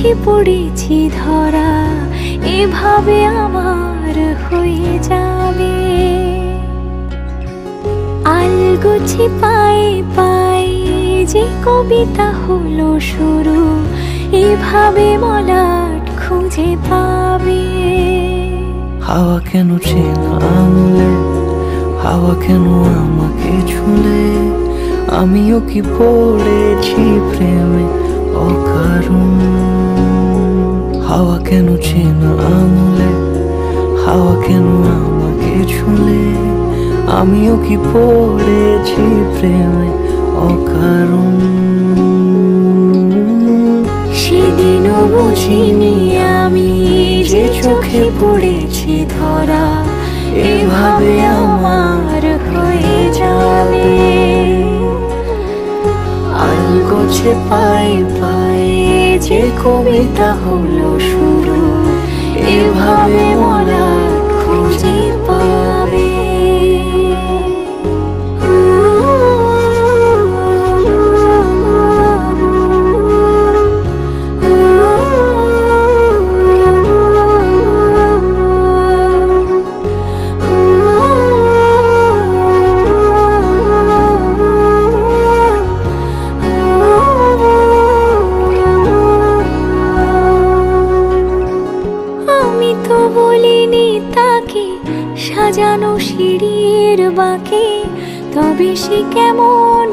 চোখে পড়েছি ধরা, এভাবে আমার হয়ে যাবে। আলগোছে পায়ে পায়ে যে কবিতা হলো শুরু, এভাবে মলাট খুঁজে পাবে। হাওয়া কেন চেনা আঙুলে, হাওয়া কেন আমাকে ছুলে, আমিও কি পড়েছি প্রেমে অকারণ। হাওয়া কেন চেনা আঙুলে, হাওয়া কেন আমাকে ছুলে, আমিও কি পড়েছি প্রেমে অকারণ। সেদিনও বুঝিনি আমি যে চোখে পড়েছি ধরা, এভাবে আমার হয়ে যাবে। আলগোছে পায়ে পায়ে যে কবিতা হলো শুরু, এভাবে মলাট খুঁজে পাবে। আমি তো বলিনি তাকে সাজানো সিঁড়ির বাঁকে, তবে সে কেমন